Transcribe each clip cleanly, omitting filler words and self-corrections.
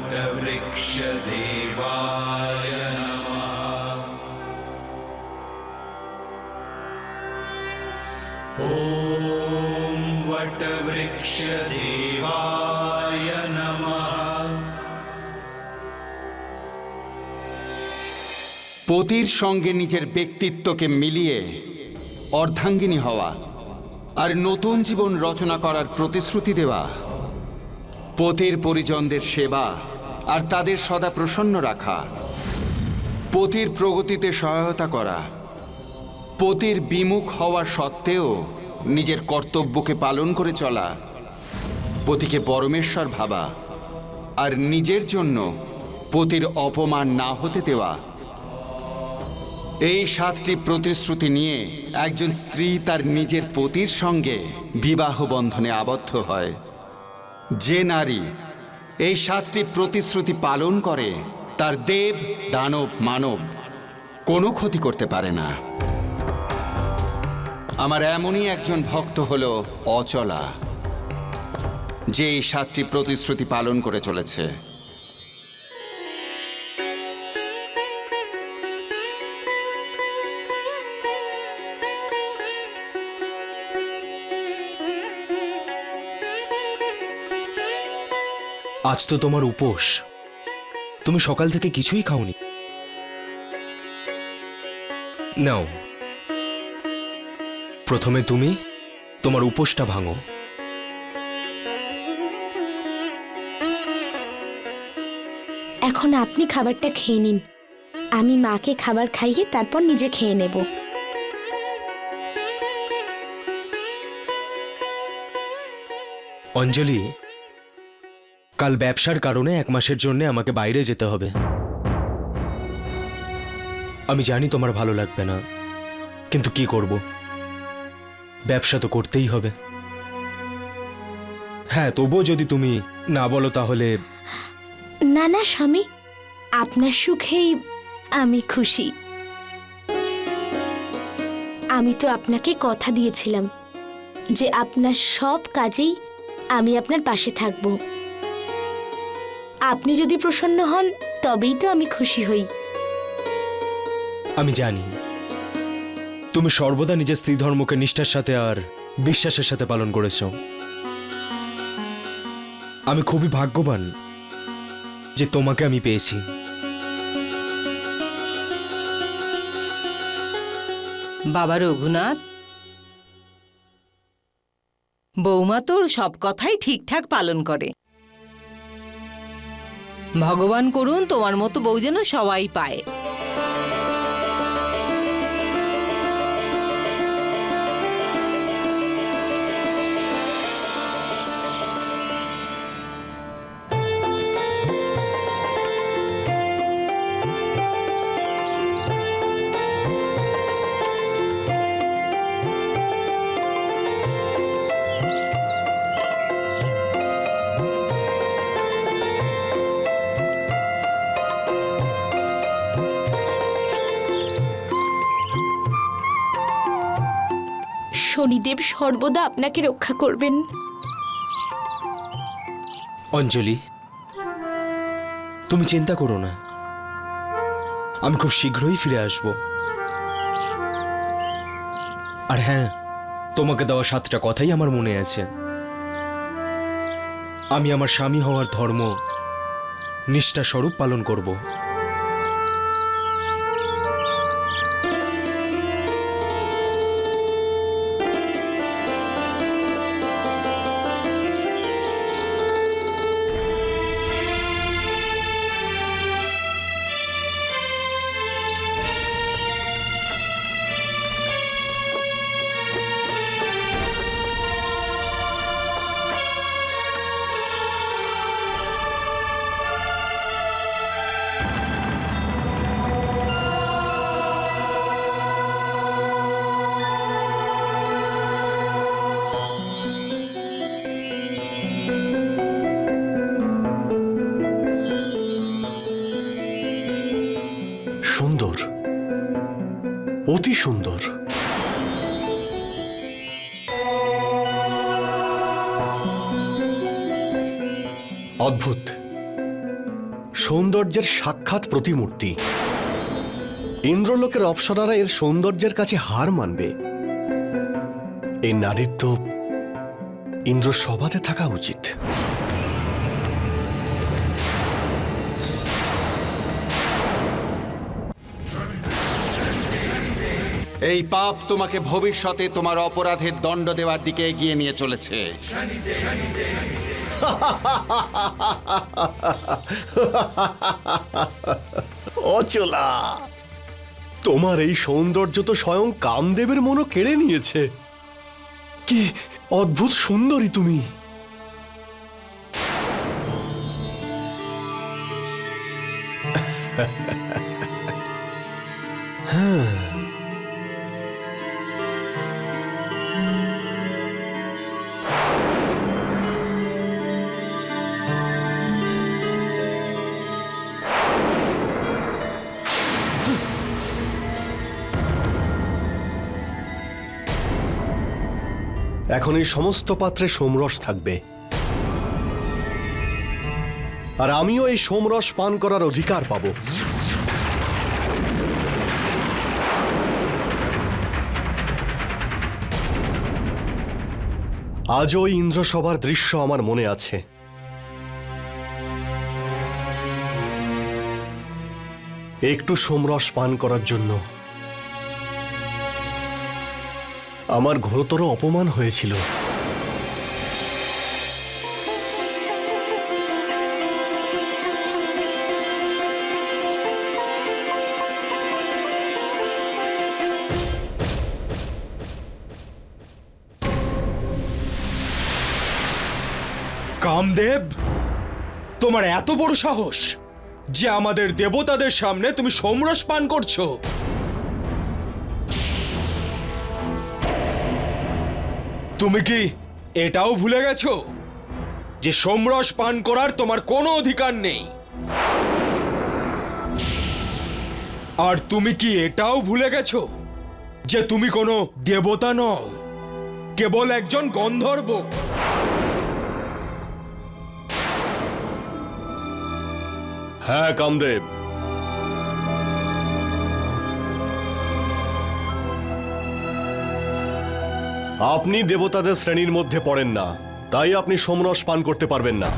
वटवृक्षदेवाय नमः। ॐ वटवृक्षदेवाय नमः। পতির সঙ্গে নিজের ব্যক্তিত্বকে মিলিয়ে অর্ধাঙ্গিনী হওয়া আর নতুন জীবন রচনা করার প্রতিশ্রুতি দেওয়া, পতির পরিজনদের সেবা আর তাদের সদা প্রসন্ন রাখা, পতির প্রগতিতে সহায়তা করা, পতির বিমুখ হওয়া সত্ত্বেও নিজের কর্তব্যকে পালন করে চলা, পতিকে পরমেশ্বর ভাবা আর নিজের জন্য পতির অপমান না হতে দেওয়া, এই 7টি প্রতিশ্রুতি নিয়ে একজন স্ত্রী তার নিজের পতির সঙ্গে বিবাহ বন্ধনে আবদ্ধ হয়। যে নারী এই 7টি প্রতিশ্রুতি পালন করে তার দেব, দানব, মানব কোনো ক্ষতি করতে পারে না। আমার এমনই একজন ভক্ত হল অচলা, যে এই 7টি প্রতিশ্রুতি পালন করে চলেছে। আজ তো তোমার উপোস, তুমি সকাল থেকে কিছুই খাওনি। নাও, প্রথমে তুমি তোমার উপোসটা ভাঙো। এখন আপনি খাবারটা খেয়ে নিন, আমি মাকে খাবার খাইয়ে তারপর নিজে খেয়ে নেব। অঞ্জলি, কাল ব্যবসার কারণে 1 মাসের জন্য আমাকে বাইরে যেতে হবে। আমি জানি তোমার ভালো লাগবে না, কিন্তু কি করব, ব্যবসা তো করতেই হবে। হ্যাঁ, তবুও যদি তুমি না বলো তাহলে। না না স্বামী, আপনার সুখেই আমি খুশি। আমি তো আপনাকে কথা দিয়েছিলাম যে আপনার সব কাজেই আমি আপনার পাশে থাকব। আপনি যদি প্রসন্ন হন তবেই তো আমি খুশি হই। আমি জানি তুমি সর্বদা নিজের স্ত্রী ধর্মকে নিষ্ঠার সাথে আর বিশ্বাসের সাথে পালন করেছ। আমি খুবই ভাগ্যবান যে তোমাকে আমি পেয়েছি। বাবা রঘুনাথ, বৌমা তোর সব কথাই ঠিকঠাক পালন করে। ভগবান করুন তোমার মতো বউ যেন সবাই পায়। শনিদেব সর্বদা আপনাকে রক্ষা করবেন। অঞ্জলি, তুমি চিন্তা করো না, আমি খুব শীঘ্রই ফিরে আসব। আর হ্যাঁ, তোমাকে দেওয়া 7টা কথাই আমার মনে আছে। আমি আমার স্বামী হওয়ার ধর্ম নিষ্ঠা স্বরূপ পালন করব। সুন্দর, অতি সুন্দর। অদ্ভুত। সৌন্দর্যের সাক্ষাৎ প্রতিমূর্তি। ইন্দ্রলোকের অপ্সরারা এর সৌন্দর্যের কাছে হার মানবে। এই নারীর তো ইন্দ্র সভাতে থাকা উচিত। এই পাপ তোমাকে ভবিষ্যতে তোমার অপরাধের দণ্ড দেওয়ার দিকে এগিয়ে নিয়ে চলেছে। অচলা, তোমার এই সৌন্দর্য তো স্বয়ং কামদেবের মনও কেড়ে নিয়েছে। কি অদ্ভুত সুন্দরী তুমি! এখন এই সমস্ত পাত্রে সোমরস থাকবে, আর আমিও এই সোমরস পান করার অধিকার পাব। আজও ওই ইন্দ্রসভার দৃশ্য আমার মনে আছে। একটু সোমরস পান করার জন্য আমার ঘোরতর অপমান হয়েছিল। কামদেব, তোমার এত বড় সাহস যে আমাদের দেবতাদের সামনে তুমি সোমরস পান করছো? তুমি কি এটাও ভুলে গেছো যে সোমরস পান করার তোমার কোনো অধিকার নেই? আর তুমি কি এটাও ভুলে গেছো যে তুমি কোনো দেবতা নও, কেবল একজন গন্ধর্ব? হ্যাঁ কামদেব, আপনি দেবতাদের শ্রেণীর মধ্যে পড়েন না, তাই আপনি সোমরস পান করতে পারবেন না।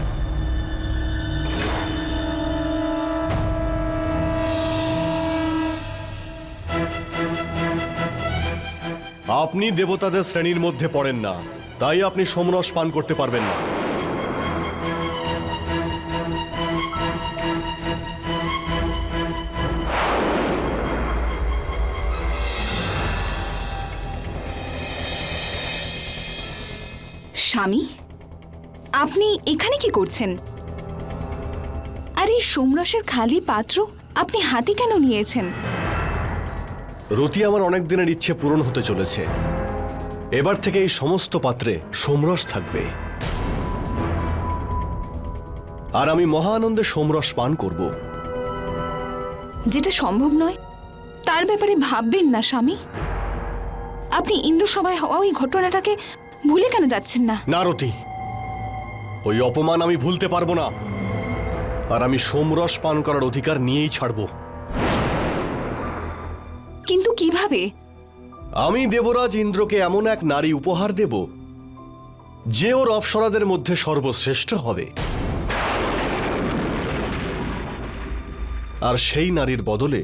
আপনি দেবতাদের শ্রেণীর মধ্যে পড়েন না, তাই আপনি সোমরস পান করতে পারবেন না। স্বামী, আপনি এখানে কি করছেন? আর এই সোমরসের খালি পাত্র আপনি হাতে কেন নিয়েছেন? রতি, আমার অনেক দিনের ইচ্ছে পূরণ হতে চলেছে। এবার থেকে এই সমস্ত পাত্রে সোমরস থাকবে, আর আমি মহানন্দে সোমরস পান করব। যেটা সম্ভব নয় তার ব্যাপারে ভাববেন না স্বামী। আপনি ইন্দ্রসভায় হওয়া ওই ঘটনাটাকে ভুলে কেন যাচ্ছেন না? না রতি, ওই অপমান আমি ভুলতে পারবো না, আর আমি সোমরস পান করার অধিকার নিয়েই ছাড়ব। কিন্তু কিভাবে? আমি দেবরাজ ইন্দ্রকে এমন এক নারী উপহার দেব যে ওর অপ্সরাদের মধ্যে সর্বশ্রেষ্ঠ হবে, আর সেই নারীর বদলে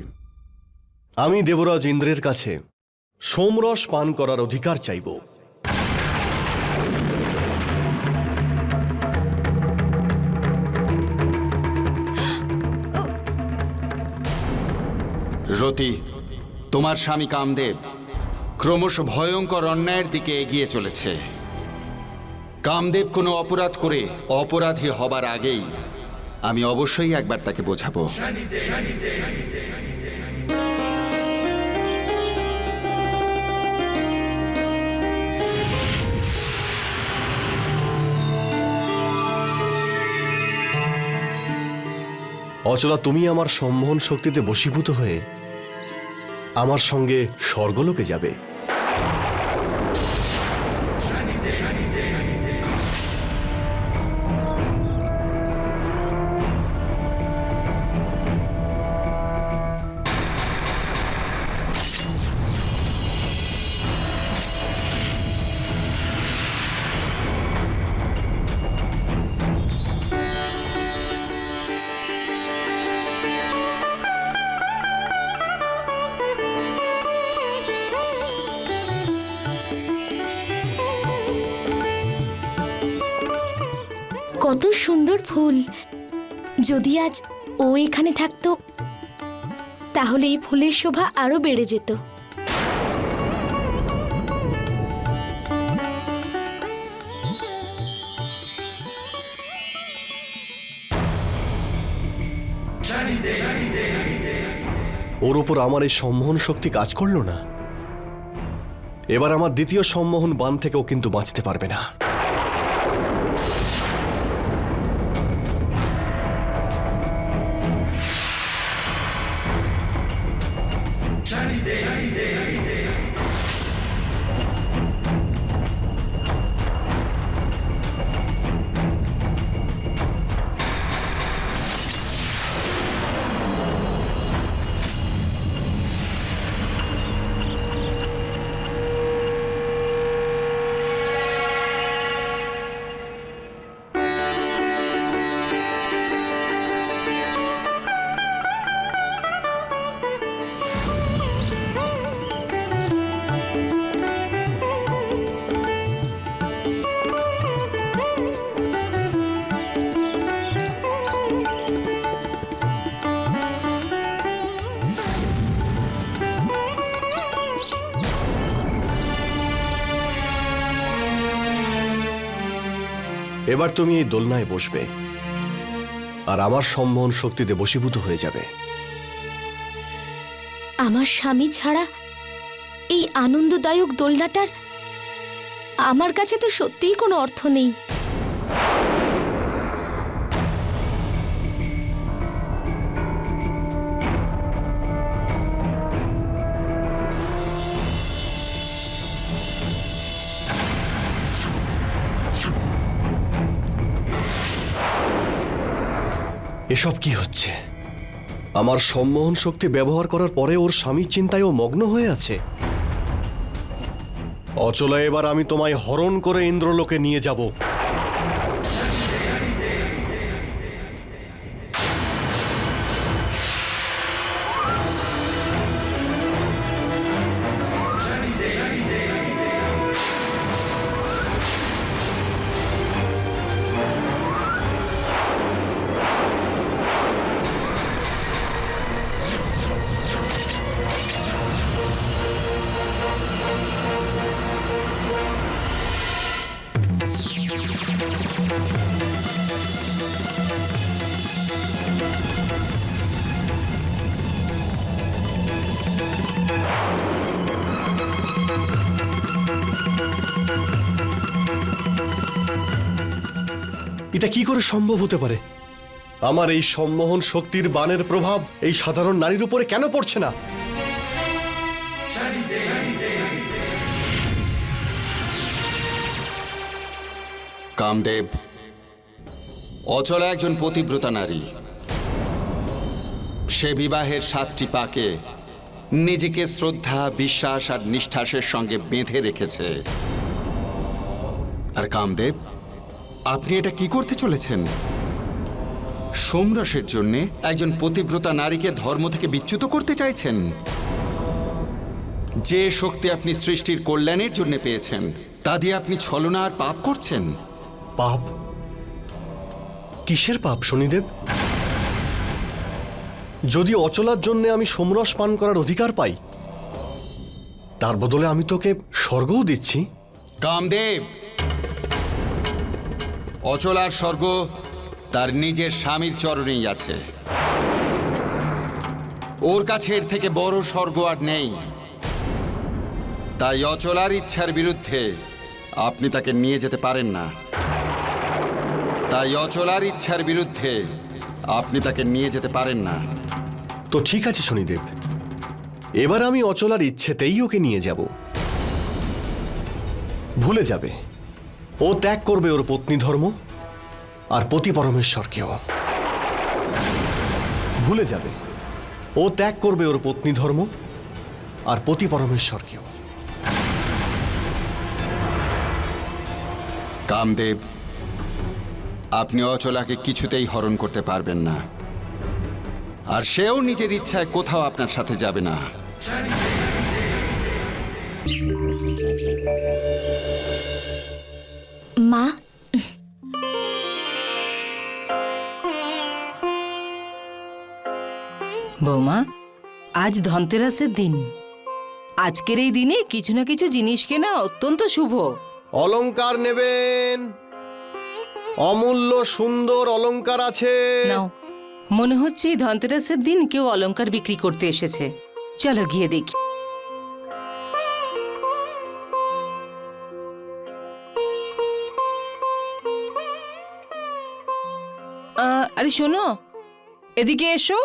আমি দেবরাজ ইন্দ্রের কাছে সোমরস পান করার অধিকার চাইব। রতি, তোমার স্বামী কামদেব ক্রমশ ভয়ঙ্কর অন্যায়ের দিকে এগিয়ে চলেছে। কামদেব কোনো অপরাধ করে অপরাধী হবার আগেই আমি অবশ্যই একবার তাকে বোঝাবো। অচলা, তুমি আমার সম্মোহন শক্তিতে বশীভূত হয়ে আমার সঙ্গে স্বর্গলোকে যাবে। ফুল, যদি আজ ও এখানে থাকতো তাহলে এই ফুলের শোভা আরো বেড়ে যেত। ওর ওপর আমার এই সম্মোহন শক্তি কাজ করলো না। এবার আমার দ্বিতীয় সম্মোহন বান থেকেও কিন্তু বাঁচতে পারবে না। এবার তুমি এই দোলনায় বসবে আর আমার সম্মোহন শক্তিতে বশীভূত হয়ে যাবে। আমার স্বামী ছাড়া এই আনন্দদায়ক দোলনাটার আমার কাছে তো সত্যিই কোনো অর্থ নেই। এসব কি হচ্ছে? আমার সম্মোহন শক্তি ব্যবহার করার পরে ওর স্বামীর চিন্তায় ও মগ্ন হয়ে আছে। অচলা, এবার আমি তোমায় হরণ করে ইন্দ্রলোকে নিয়ে যাব। এটা কি করে সম্ভব হতে পারে? আমার এই সম্মোহন শক্তির বানের প্রভাব এই সাধারণ নারীর উপরে কেন পড়ছে না? কামদেব, অচলা একজন পতিব্রতা নারী। সে বিবাহের 7টি পাকে নিজেকে শ্রদ্ধা, বিশ্বাস আর নিষ্ঠাসের সঙ্গে বেঁধে রেখেছে। আর কামদেব, আপনি এটা কি করতে চলেছেন? সোমরসের জন্যে একজন পতিব্রতা নারীকে ধর্ম থেকে বিচ্যুত করতে চাইছেন? যে শক্তি আপনি সৃষ্টির কল্যাণের জন্য পেয়েছেন তা দিয়ে আপনি ছলনা আর পাপ করছেন। পাপ? কিসের পাপ শনিদেব? যদি অচলার জন্য আমি সোমরস পান করার অধিকার পাই, তার বদলে আমি তোকে স্বর্গও দিচ্ছি। কামদেব, অচলার স্বর্গ তার নিজের স্বামীর চরণেই আছে। ওর কাছে এর থেকে বড় স্বর্গ আর নেই। তাই অচলার ইচ্ছার বিরুদ্ধে আপনি তাকে নিয়ে যেতে পারেন না। তাই অচলার ইচ্ছার বিরুদ্ধে আপনি তাকে নিয়ে যেতে পারেন না। তো ঠিক আছে শনিদেব, এবার আমি অচলার ইচ্ছেতেই ওকে নিয়ে যাব। ভুলে যাবে, ও ত্যাগ করবে ওর পত্নী ধর্ম আর পতি পরমেশ্বরকেও। ভুলে যাবে, ও ত্যাগ করবে ওর পত্নী ধর্ম আর পতি পরমেশ্বরকেও। কামদেব, আপনি অচলাকে কিছুতেই হরণ করতে পারবেন না, আর সেও নিজের ইচ্ছায় কোথাও আপনার সাথে যাবে না। মা, বৌমা, আজ ধনতেরাসের দিন। আজকের এই দিনে কিছু না কিছু জিনিস কেনা অত্যন্ত শুভ। অলংকার নেবেন? অমূল্য সুন্দর অলংকার আছে। নাও, মনে হচ্ছে এই ধনতেরাসের দিন কেউ অলংকার বিক্রি করতে এসেছে। চলো গিয়ে দেখি। আরে শোনো, এদিকে এসো।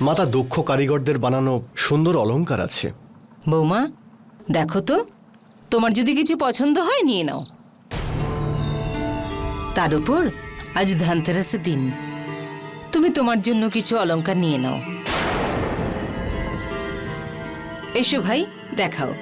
মাতা, দক্ষ কারিগরদের বানানো সুন্দর অলংকার আছে। বৌমা, দেখো তো, তোমার যদি কিছু পছন্দ হয় নিয়ে নাও। তার উপর আজ ধনতেরাসের দিন, তুমি তোমার জন্য কিছু অলংকার নিয়ে নাও। এসো ভাই, দেখাও।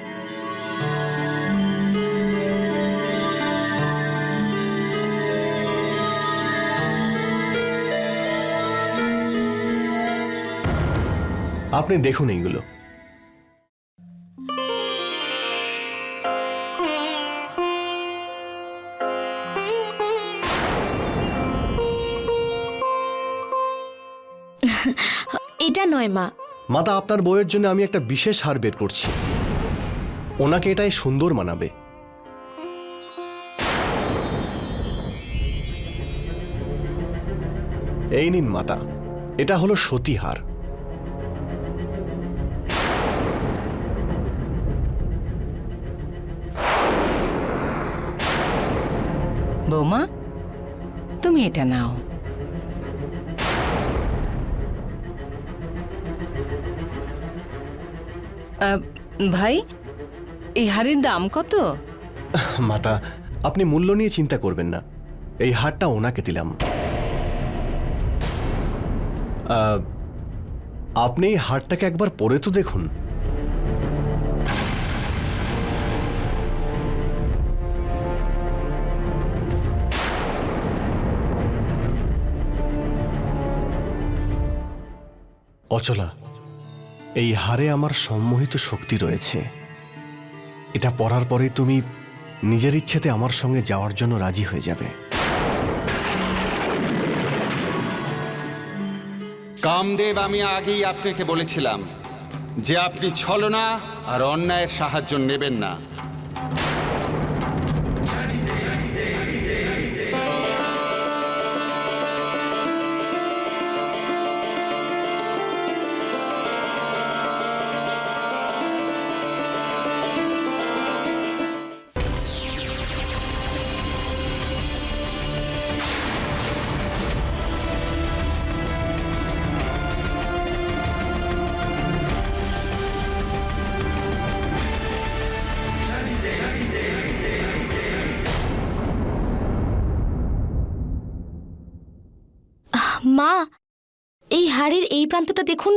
আপনি দেখুন এইগুলো। এটা নয় মা। মাতা, আপনার বউয়ের জন্য আমি একটা বিশেষ হার বের করছি। ওনাকে এটাই সুন্দর মানাবে। এই নিন মাতা, এটা হলো সতীহার। বৌমা, তুমি এটা নাও। ভাই, এই হারের দাম কত? মাতা, আপনি মূল্য নিয়ে চিন্তা করবেন না। এই হারটা ওনাকে দিলাম। আপনি এই হারটাকে একবার পরে তো দেখুন। অচলা, এই হারে আমার সম্মোহিত শক্তি রয়েছে। এটা পরার পরে তুমি নিজের ইচ্ছেতে আমার সঙ্গে যাওয়ার জন্য রাজি হয়ে যাবে। কামদেব, আমি আগেই আপনাকে বলেছিলাম যে আপনি ছলনা আর অন্যায়ের সাহায্য নেবেন না। মা, এই হাড়ের এই প্রান্তটা দেখুন।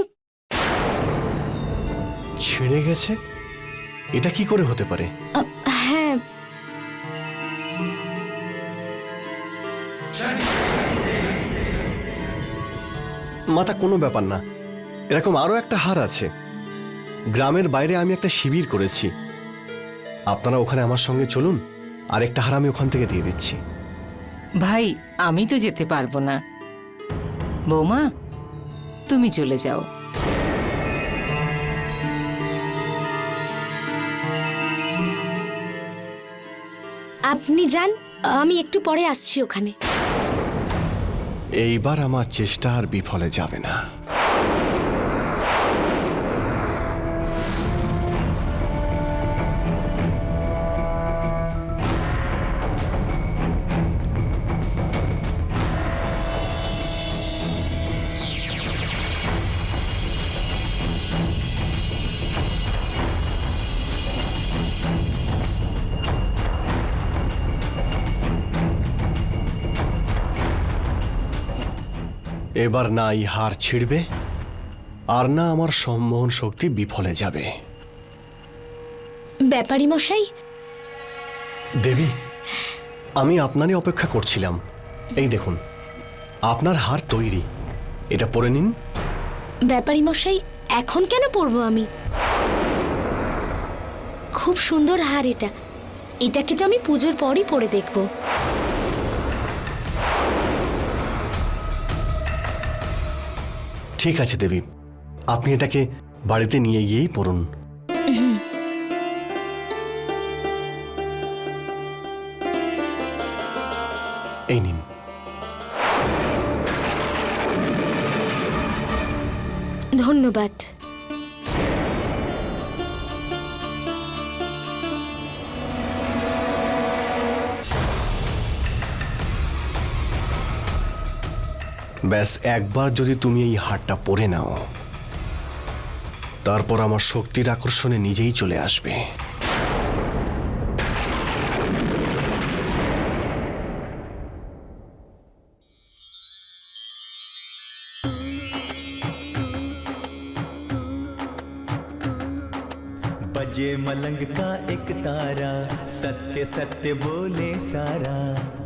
ছিঁড়ে গেছে? এটা কি করে হতে পারে? হ্যাঁ, মাতা, কোনো ব্যাপার না। এরকম আরো একটা হার আছে। গ্রামের বাইরে আমি একটা শিবির করেছি। আপনারা ওখানে আমার সঙ্গে চলুন, আর একটা হার আমি ওখান থেকে দিয়ে দিচ্ছি। ভাই, আমি তো যেতে পারবো না। বৌমা, তুমি চলে যাও। আপনি যান, আমি একটু পরে আসছি ওখানে। এইবার আমার চেষ্টা আর বিফলে যাবে না। এবার না এই হার ছিঁড়বে, আর না আমার সম্মোহন শক্তি বিফলে যাবে। ব্যাপারী মশাই, দেবী, আমি আপনারই অপেক্ষা করছিলাম। এই দেখুন, আপনার হার তৈরি, এটা পরে নিন। ব্যাপারী মশাই, এখন কেন পরবো আমি? খুব সুন্দর হার এটা। এটাকে তো আমি পুজোর পরই পরে দেখব। ঠিক আছে দেবী, আপনি এটাকে বাড়িতে নিয়ে গিয়েই পরুন। এই নিন। ধন্যবাদ। ব্যাস একবার যদি তুমি এই হারটা পরে নাও, তারপর আমার শক্তির আকর্ষণে নিজেই চলে আসবে। बजे मलंग का एक तारा, सत्य सत्य बोले सारा।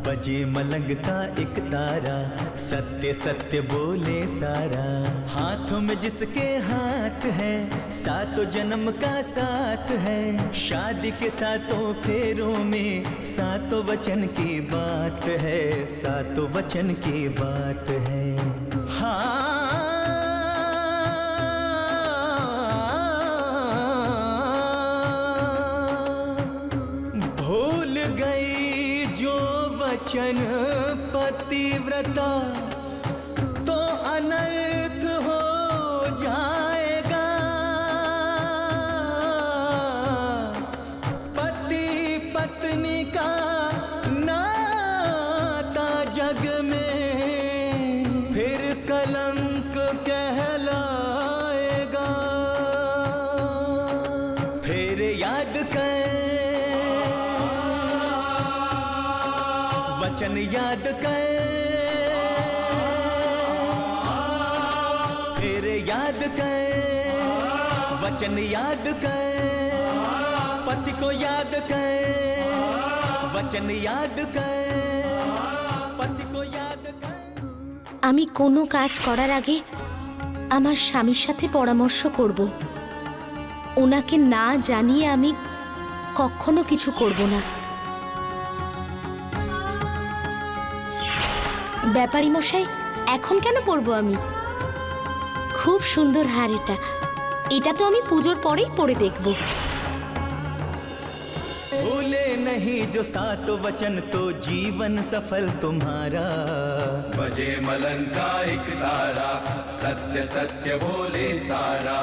बजे मलंग का एक तारा, सत्य सत्य बोले सारा। हाथों में जिसके हाथ है, सातों जन्म का साथ है। शादी के सातों फेरों में सातों वचन की बात है, सातों वचन की बात है। हाँ, भूल गई जो वचन पतिव्रता, तो अनर्थ हो जाएगा। पति पत्नी का नाता जग में फिर कलंक कहलाएगा। फिर याद कर, वचन याद कर, फिर याद कर, वचन याद कर। पति को याद कर, वचन याद कर, पति को याद कर। আমি কোনো কাজ করার আগে আমার স্বামীর সাথে পরামর্শ করব। ওনাকে না জানিয়ে আমি কখনো কিছু করব না। ব্যাপারী মশাই, এখন কেন পরবো আমি? খুব সুন্দর হার এটা। এটা তো আমি পুজোর পরেই পরে দেখব। भूले नहीं जो सातों वचन, तो जीवन सफल तुम्हारा। बजे मलंग का एक तारा, सत्य सत्य बोले सारा।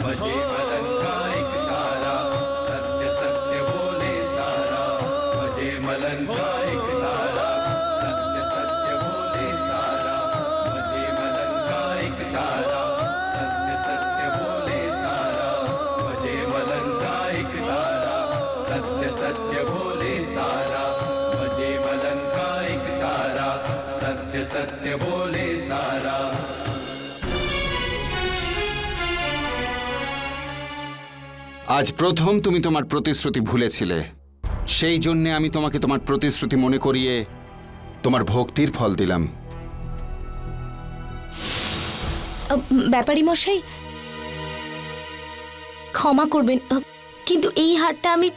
बजे मलंग का एक तारा, सत्य सत्य बोले सारा। बजे मलंग का एक तारा, सत्य सत्य बोले सारा। बजे मलंग का एक तारा, सत्य सत्य बोले सारा। बजे मलंग का एक तारा, सत्य सत्य बोले सारा। बजे मलंग का एक तारा, सत्य सत्य बोले सारा। আজ প্রথম তুমি তোমার প্রতিশ্রুতি ভুলেছিলে। সেই জন্যে আমি তোমাকে তোমার প্রতিশ্রুতি মনে করিয়ে তোমার ভক্তির ফল দিলাম। ব্যাপারী মশাই, ক্ষমা করবেন, কিন্তু এই হারটা আমি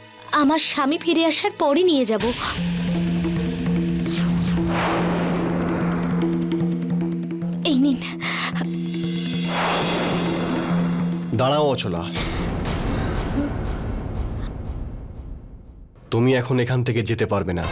আমার স্বামী ফিরে আসার পরই নিয়ে যাব। এই নিন। দাঁড়াও অচলা, তুমি এখন এখান থেকে যেতে পারবে না।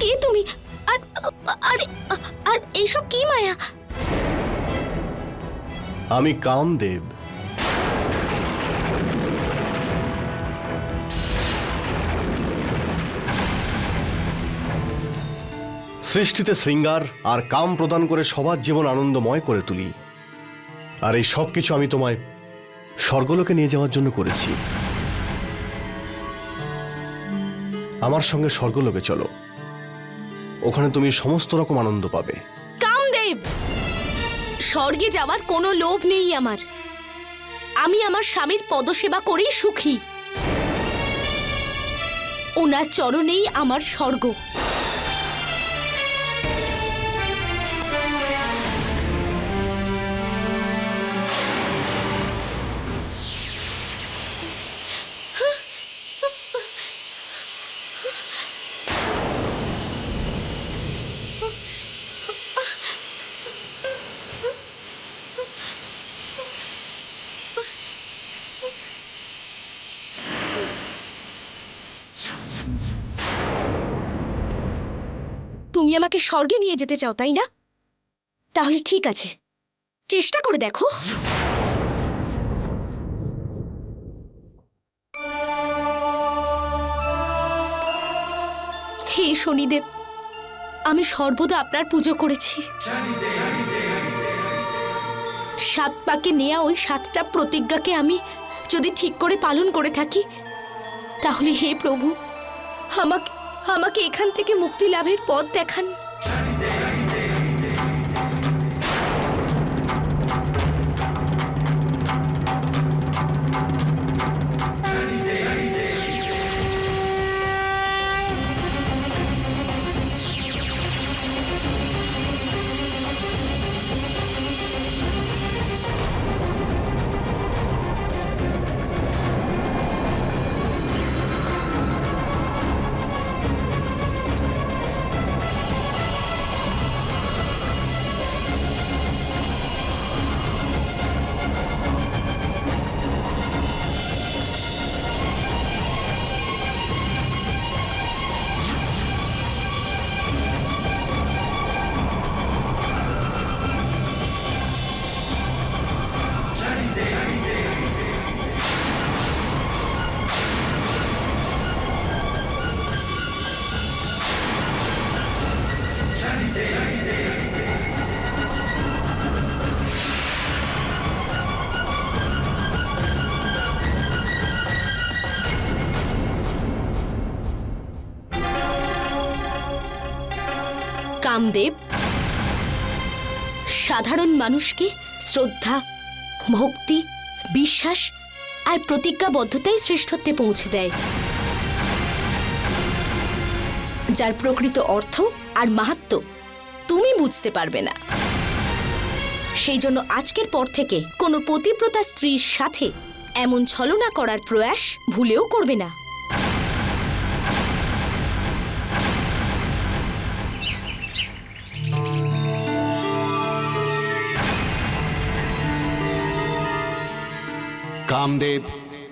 কে তুমি? আর আর এইসব কি মায়া? আমি কামদেব। সৃষ্টিতে শৃঙ্গার আর কাম প্রদান করে সবার জীবন আনন্দময় করে তুলি। আর এই সব কিছু আমি তোমায় স্বর্গলোকে নিয়ে যাওয়ার জন্য করেছি। আমার সঙ্গে স্বর্গলোকে চলো, ওখানে তুমি সমস্ত রকম আনন্দ পাবে। কামদেব, স্বর্গে যাওয়ার কোনো লোভ নেই আমার। আমি আমার স্বামীর পদসেবা করেই সুখী। ওনার চরণেই আমার স্বর্গ। তুমি আমাকে স্বর্গে নিয়ে যেতে চাও, তাই না? তাহলে ঠিক আছে, চেষ্টা করে দেখো। হে শনিদেব, আমি সর্বদা আপনার পুজো করেছি। 7 পাকে নেয়া ওই 7টা প্রতিজ্ঞাকে আমি যদি ঠিক করে পালন করে থাকি, তাহলে হে প্রভু, আমাকে এখান থেকে মুক্তি লাভের পথ দেখান। কামদেব, সাধারণ মানুষকে শ্রদ্ধা, ভক্তি, বিশ্বাস আর প্রতিজ্ঞাবদ্ধতাই শ্রেষ্ঠত্বে পৌঁছে দেয়, যার প্রকৃত অর্থ আর মাহাত্ম্য তুমি বুঝতে পারবে না। সেই জন্য আজকের পর থেকে কোনো পতিব্রতা স্ত্রীর সাথে এমন ছলনা করার প্রয়াস ভুলেও করবে না। কামদেব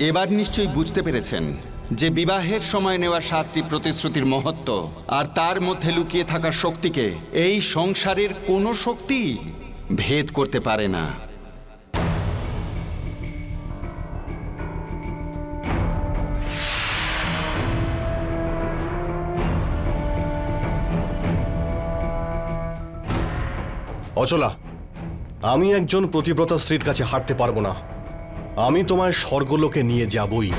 এবার নিশ্চয়ই বুঝতে পেরেছেন যে বিবাহের সময় নেওয়া 7টি প্রতিশ্রুতির মহত্ব আর তার মধ্যে লুকিয়ে থাকা শক্তিকে এই সংসারের কোনো শক্তি ভেদ করতে পারে না। অচলা, আমি একজন প্রতিব্রতা স্ত্রীর কাছে হাঁটতে পারবো না। আমি তোমায় স্বর্গলোকে নিয়ে যাবই।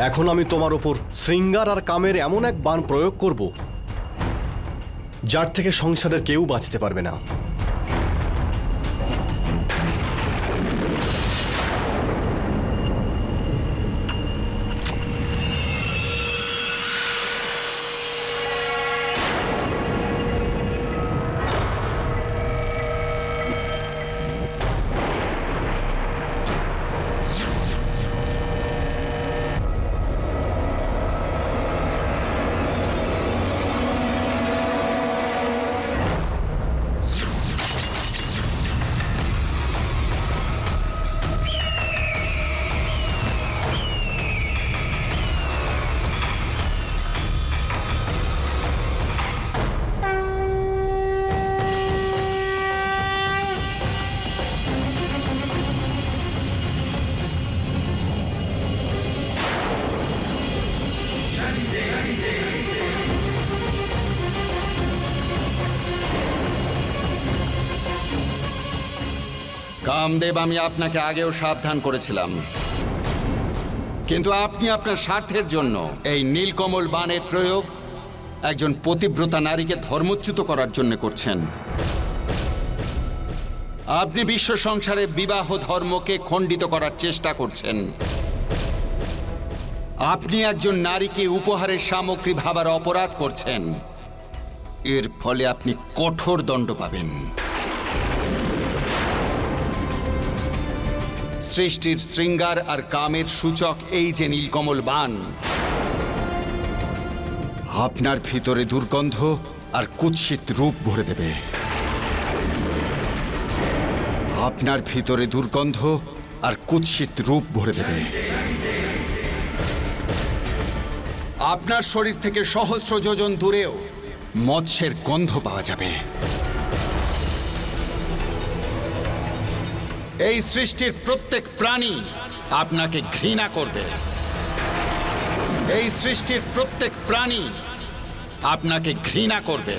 এখন আমি তোমার ওপর শৃঙ্গার আর কামের এমন এক বাণ প্রয়োগ করব, যার থেকে সংসারের কেউ বাঁচতে পারবে না। কামদেব, আমি আপনাকে আগেও সাবধান করেছিলাম, কিন্তু আপনি আপনার স্বার্থের জন্য এই নীলকমল বাণের প্রয়োগ একজন পতিব্রতা নারীকে ধর্মচ্যুত করার জন্য করছেন। আপনি বিশ্ব সংসারে বিবাহ ধর্মকে খণ্ডিত করার চেষ্টা করছেন। আপনি একজন নারীকে উপহারের সামগ্রী ভাবার অপরাধ করছেন। এর ফলে আপনি কঠোর দণ্ড পাবেন। সৃষ্টির শৃঙ্গার আর কামের সূচক এই যে নীলকমল বাণ, আপনার ভিতরে দুর্গন্ধ আর কুৎসিত রূপ ভরে দেবে। আপনার ভিতরে দুর্গন্ধ আর কুৎসিত রূপ ভরে দেবে। আপনার শরীর থেকে সহস্র যোজন দূরেও মৎস্যের গন্ধ পাওয়া যাবে। এই সৃষ্টির প্রত্যেক প্রাণী আপনাকে ঘৃণা করবে। এই সৃষ্টির প্রত্যেক প্রাণী আপনাকে ঘৃণা করবে।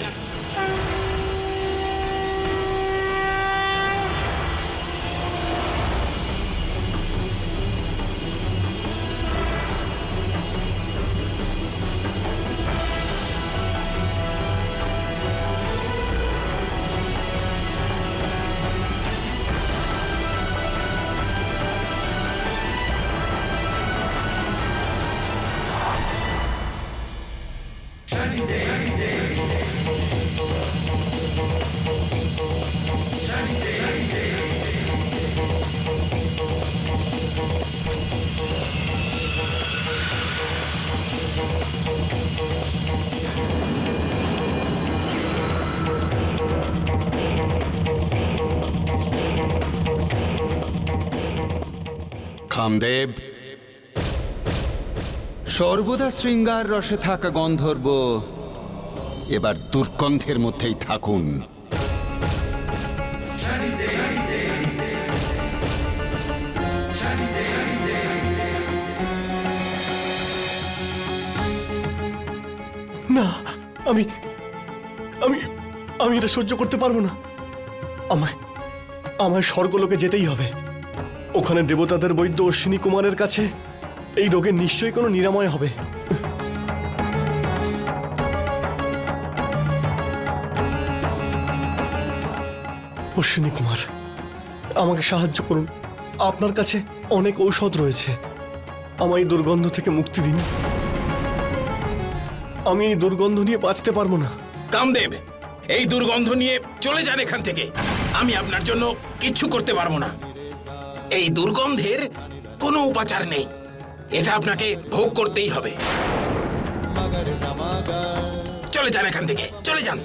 কামদেব, সর্বদা শৃঙ্গার রসে থাকা গন্ধর্ব এবার দুর্গন্ধের মধ্যেই থাকুন। না, আমি আমি আমি এটা সহ্য করতে পারবো না। আমায় স্বর্গলোকে যেতেই হবে। ওখানে দেবতাদের বৈদ্য অশ্বিনী কুমারের কাছে এই রোগের নিশ্চয়ই কোনো নিরাময় হবে। অশ্বিনী কুমার, আমাকে সাহায্য করুন। আপনার কাছে অনেক ঔষধ রয়েছে। আমায় এই দুর্গন্ধ থেকে মুক্তি দিন। আমি এই দুর্গন্ধ নিয়ে বাঁচতে পারবো না। কামদেব, এই দুর্গন্ধ নিয়ে চলে যান এখান থেকে। আমি আপনার জন্য কিচ্ছু করতে পারবো না। এই দুর্গন্ধের কোনো উপাচার নেই, এটা আপনাকে ভোগ করতেই হবে। চলে যান এখান থেকে, চলে যান।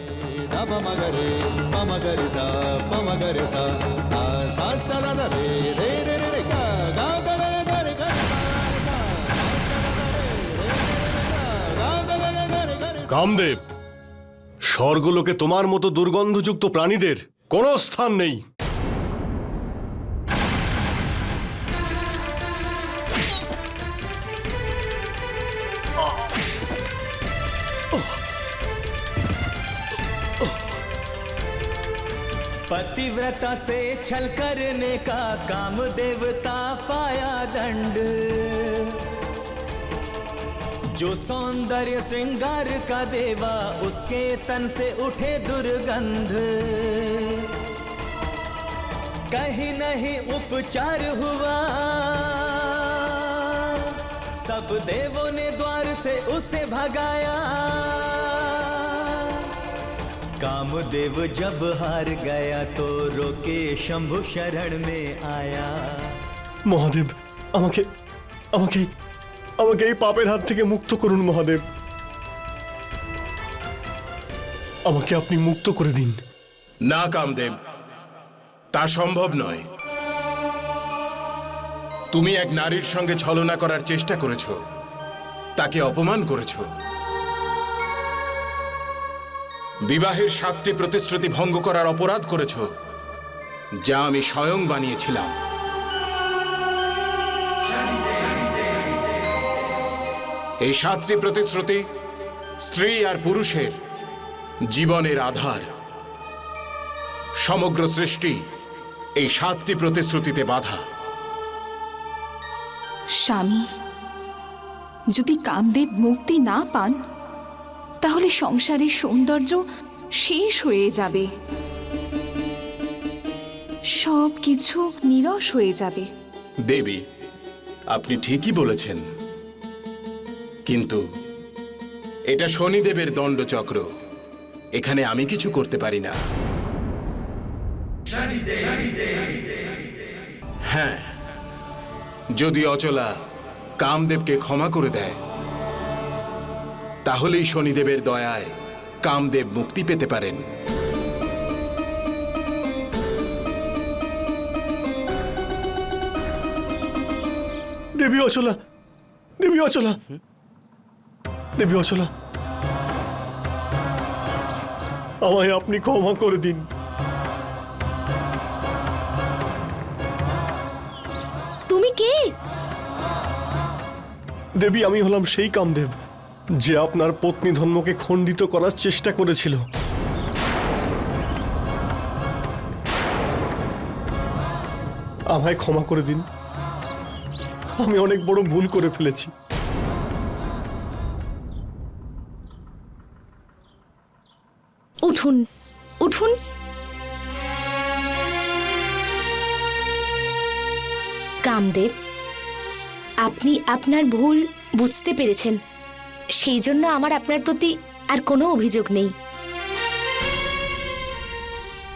কামদেব, স্বর্গলোকে তোমার মতো দুর্গন্ধযুক্ত প্রাণীদের কোনো স্থান নেই। पतिव्रता से छल करने का काम देवता पाया दंड। जो सौंदर्य श्रृंगार का देवा, उसके तन से उठे दुर्गंध। कहीं नहीं उपचार हुआ, सब देवों ने द्वार से उसे भगाया। कामदेव जब हार गया तो रोके शंभु शरण में आया। মহাদেব, আমাকে আমাকে আমাকে এই পাপের হাত থেকে মুক্ত করুন। মহাদেব, আমাকে আপনি মুক্ত করে দিন। না কামদেব, তা সম্ভব নয়। তুমি এক নারীর সঙ্গে ছলনা করার চেষ্টা করেছ, তাকে অপমান করেছ, বিবাহের 7টি প্রতিশ্রুতি ভঙ্গ করার অপরাধ করেছ, যা আমি স্বয়ং বানিয়েছিলাম। এই 7টি প্রতিশ্রুতি স্ত্রী আর পুরুষের জীবনের আধার। সমগ্র সৃষ্টি এই 7টি প্রতিশ্রুতিতে বাধা। স্বামী, যদি কামদেব মুক্তি না পান তাহলে সংসারের সৌন্দর্য শেষ হয়ে যাবে, সব কিছু নীরস হয়ে যাবে। দেবী, আপনি ঠিকই বলেছেন, কিন্তু এটা শনিদেবের দণ্ডচক্র, এখানে আমি কিছু করতে পারি না। হ্যাঁ, যদি অচলা কামদেবকে ক্ষমা করে দেয় তাহলেই শনিদেবের দয়ায় কামদেব মুক্তি পেতে পারেন। দেবী অচলা, দেবী অচলা, দেবী অচলা, আমায় আপনি ক্ষমা করে দিন। তুমি কে? দেবী, আমি হলাম সেই কামদেব যে আপনার পত্নী ধর্মকে খণ্ডিত করার চেষ্টা করেছিল। আমায় ক্ষমা করে দিন, আমি অনেক বড় ভুল করে ফেলেছি। উঠুন, উঠুন। কামদেব, আপনি আপনার ভুল বুঝতে পেরেছেন, সেই জন্য আমার আপনার প্রতি আর কোনো অভিযোগ নেই।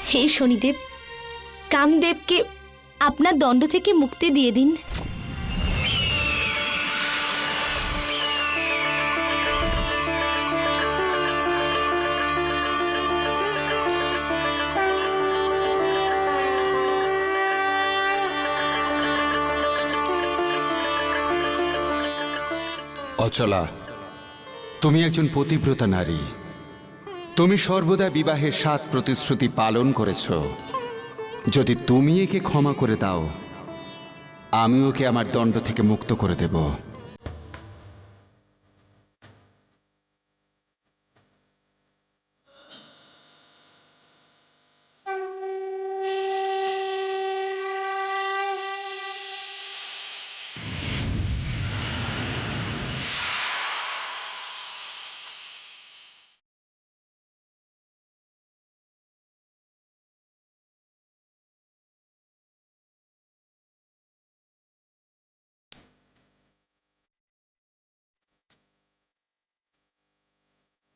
হে শনিদেব, কামদেবকে আপনার দণ্ড থেকে মুক্তি দিয়ে দিন। অচলা, তুমি একজন পতিব্রতা নারী। তুমি সর্বদা বিবাহের 7 প্রতিশ্রুতি পালন করেছ। যদি তুমি একে ক্ষমা করে দাও, আমি ওকে আমার দণ্ড থেকে মুক্ত করে দেব।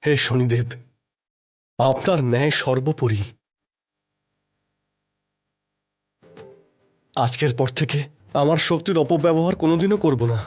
হে শনিদেব, আপনার ন্যায় সর্বোপরি। আজকের পর থেকে আমার শক্তির অপব্যবহার কোনোদিনও করব না।